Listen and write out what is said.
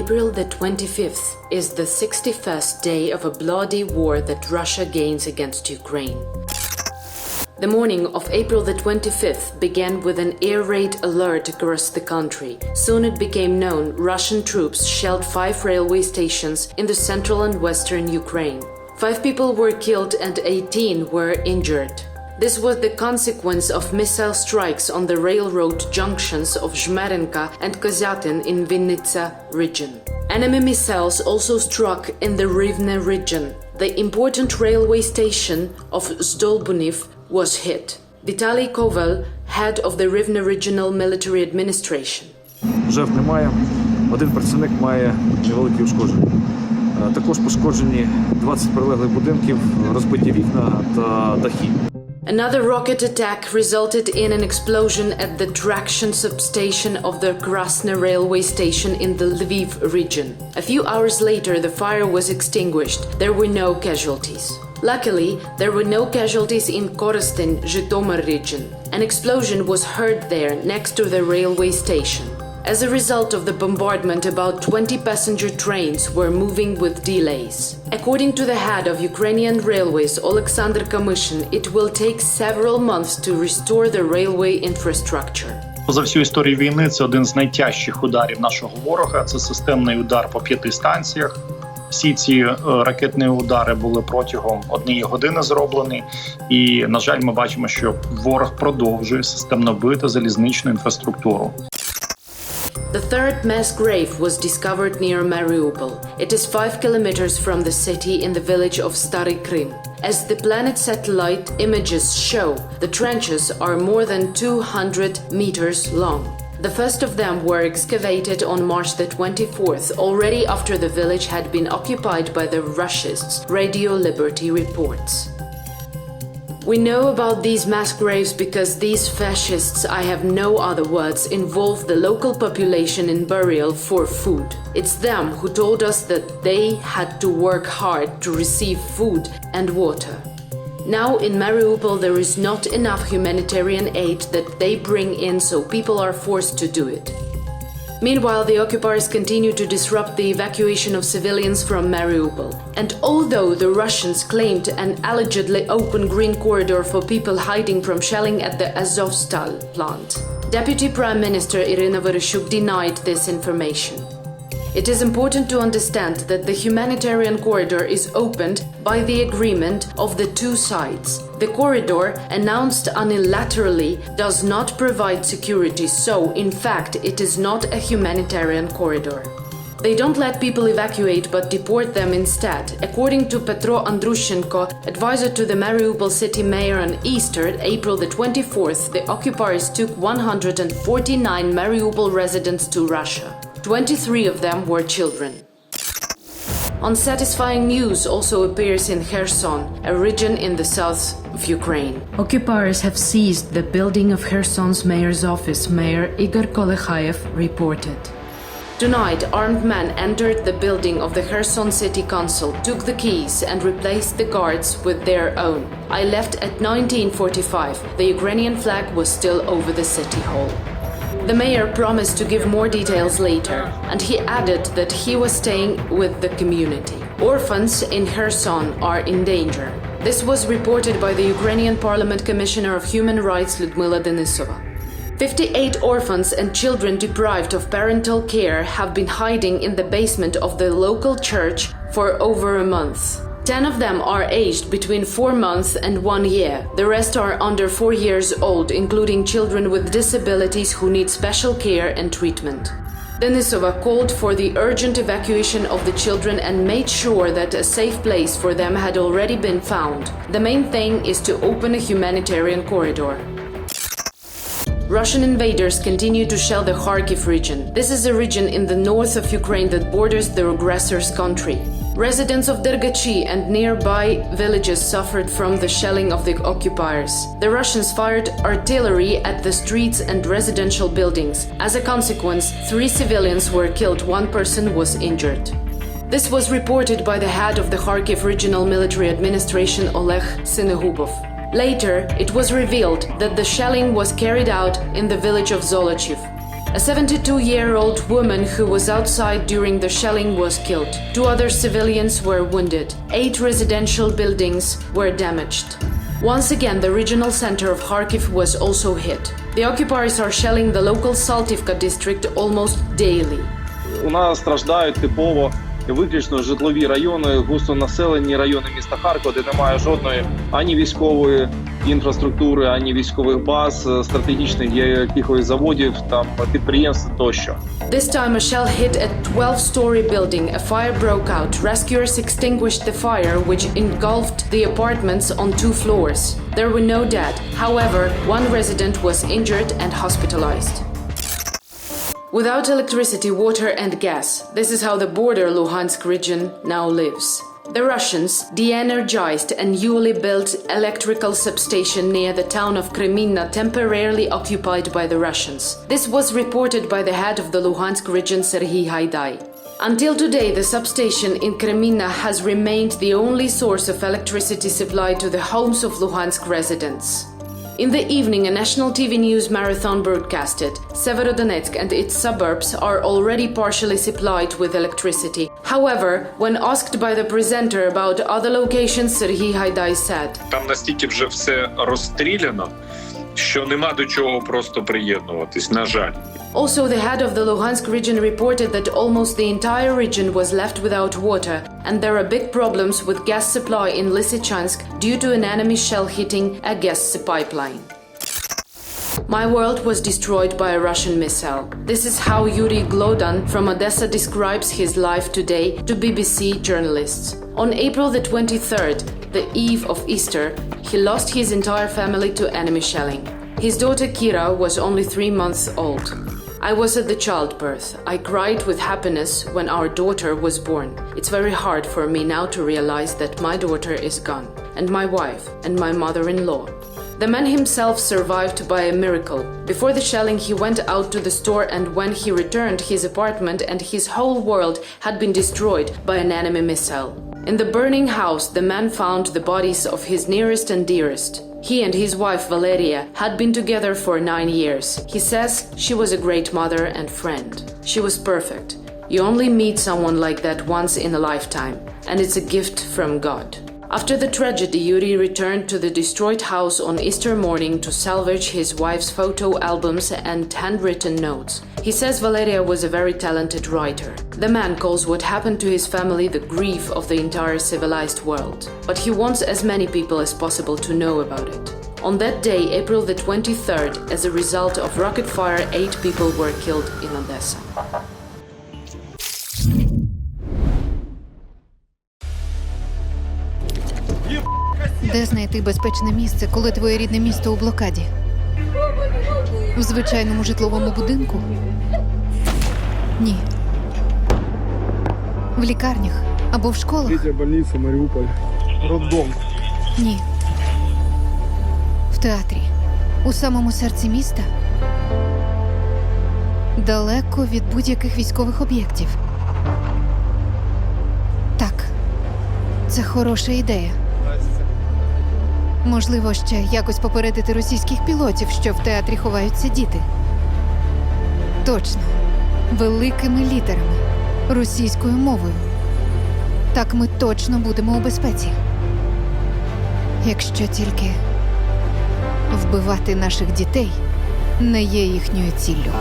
April the 25th is the 61st day of a bloody war that Russia gains against Ukraine. The morning of April the 25th began with an air raid alert across the country. Soon it became known Russian troops shelled 5 railway stations in the central and western Ukraine. 5 people were killed and 18 were injured. This was the consequence of missile strikes on the railroad junctions of Zhmerinka and Kozyatyn in Vinnitsa region. Enemy missiles also struck in the Rivne region. The important railway station of Zdolbuniv was hit. Vitaly Koval, head of the Rivne Regional Military Administration. Жертв немає. Один працівник має невеликі ушкодження. Також пошкоджені 20 прилеглих будинків, розбиті вікна та дахи. Another rocket attack resulted in an explosion at the traction substation of the Krasner railway station in the Lviv region. A few hours later, the fire was extinguished. There were no casualties. Luckily, there were no casualties in Korostyn, Zhytomyr region. An explosion was heard there next to the railway station. As a result of the bombardment, about 20 passenger trains were moving with delays. According to the head of Ukrainian Railways, Oleksandr Kamyshin, it will take several months to restore the railway infrastructure. За всю історію війни це один з найтяжчих ударів нашого ворога. Це системний удар по 5 станціях. Всі ці ракетні удари були протягом 1 години зроблені. І, на жаль, ми бачимо, що ворог продовжує системно бити залізничну інфраструктуру. The third mass grave was discovered near Mariupol. It is 5 kilometers from the city in the village of Stary Krym. As the Planet satellite images show, the trenches are more than 200 meters long. The first of them were excavated on March the 24th, already after the village had been occupied by the Russians, Radio Liberty reports. We know about these mass graves because these fascists, I have no other words, involve the local population in burial for food. It's them who told us that they had to work hard to receive food and water. Now in Mariupol there is not enough humanitarian aid that they bring in, so people are forced to do it. Meanwhile, the occupiers continue to disrupt the evacuation of civilians from Mariupol. And although the Russians claimed an allegedly open green corridor for people hiding from shelling at the Azovstal plant, Deputy Prime Minister Irina Vereshchuk denied this information. It is important to understand that the humanitarian corridor is opened by the agreement of the two sides. The corridor, announced unilaterally, does not provide security, so, in fact, it is not a humanitarian corridor. They don't let people evacuate but deport them instead. According to Petro Andrushenko, advisor to the Mariupol city mayor on Easter, April the 24th, the occupiers took 149 Mariupol residents to Russia. 23 of them were children. Unsatisfying news also appears in Kherson, a region in the south of Ukraine. Occupiers have seized the building of Kherson's mayor's office, Mayor Igor Kolekhayev reported. Tonight, armed men entered the building of the Kherson City Council, took the keys and replaced the guards with their own. I left at 1945. The Ukrainian flag was still over the city hall. The mayor promised to give more details later, and he added that he was staying with the community. Orphans in Kherson are in danger. This was reported by the Ukrainian Parliament Commissioner of Human Rights Lyudmila Denisova. 58 orphans and children deprived of parental care have been hiding in the basement of the local church for over a month. 10 of them are aged between 4 months and 1 year. The rest are under 4 years old, including children with disabilities who need special care and treatment. Denisova called for the urgent evacuation of the children and made sure that a safe place for them had already been found. The main thing is to open a humanitarian corridor. Russian invaders continue to shell the Kharkiv region. This is a region in the north of Ukraine that borders the aggressor's country. Residents of Dergachi and nearby villages suffered from the shelling of the occupiers. The Russians fired artillery at the streets and residential buildings. As a consequence, 3 civilians were killed, 1 person was injured. This was reported by the head of the Kharkiv Regional Military Administration, Oleg Sinegubov. Later, it was revealed that the shelling was carried out in the village of Zolochiv. A 72-year-old woman who was outside during the shelling was killed. 2 other civilians were wounded. 8 residential buildings were damaged. Once again, the regional center of Kharkiv was also hit. The occupiers are shelling the local Saltivka district almost daily. У нас страждають типово виключно житлові райони, густонаселені райони міста Харкова, де немає жодної ані військової інфраструктури, ані військових баз, стратегічних якихось заводів, там підприємств тощо. This time a shell hit a 12-story building. A fire broke out. Rescuers extinguished the fire, which engulfed the apartments on 2 floors. There were no dead. However, 1 resident was injured and hospitalized. Without electricity, water and gas, this is how the border Luhansk region now lives. The Russians De-Energized a newly built electrical substation near the town of Cremina, temporarily occupied by the Russians. This was reported by the head of the Luhansk region, Serhiy Haidai. Until today, the substation in Cremina has remained the only source of electricity supply to the homes of Luhansk residents. In the evening, a national TV news marathon broadcasted. Severodonetsk and its suburbs are already partially supplied with electricity. However, when asked by the presenter about other locations, Serhiy Haidai said, Там настільки вже все розстріляно, що нема до чого просто приєднуватись, на жаль. Also, the head of the Luhansk region reported that almost the entire region was left without water, and there are big problems with gas supply in Lysychansk due to an enemy shell hitting a gas pipeline. My world was destroyed by a Russian missile. This is how Yuri Glodan from Odessa describes his life today to BBC journalists. On April the 23rd, the eve of Easter, he lost his entire family to enemy shelling. His daughter Kira was only 3 months old. I was at the childbirth. I cried with happiness when our daughter was born. It's very hard for me now to realize that my daughter is gone, and my wife, and my mother-in-law. The man himself survived by a miracle. Before the shelling, he went out to the store, and when he returned, his apartment and his whole world had been destroyed by an enemy missile. In the burning house, the man found the bodies of his nearest and dearest. He and his wife Valeria had been together for 9 years. He says she was a great mother and friend. She was perfect. You only meet someone like that once in a lifetime, and it's a gift from God. After the tragedy, Yuri returned to the destroyed house on Easter morning to salvage his wife's photo albums and handwritten notes. He says Valeria was a very talented writer. The man calls what happened to his family the grief of the entire civilized world. But he wants as many people as possible to know about it. On that day, April the 23rd, as a result of rocket fire, 8 people were killed in Odessa. Де знайти безпечне місце, коли твоє рідне місто у блокаді? В звичайному житловому будинку? Ні. В лікарнях або в школах? Третья больница, Мариуполь. Роддом. Ні. В театрі. У самому серці міста? Далеко від будь-яких військових об'єктів. Так. Це хороша ідея. Можливо, ще якось попередити російських пілотів, що в театрі ховаються діти. Точно. Великими літерами. Російською мовою. Так ми точно будемо у безпеці. Якщо тільки вбивати наших дітей не є їхньою ціллю.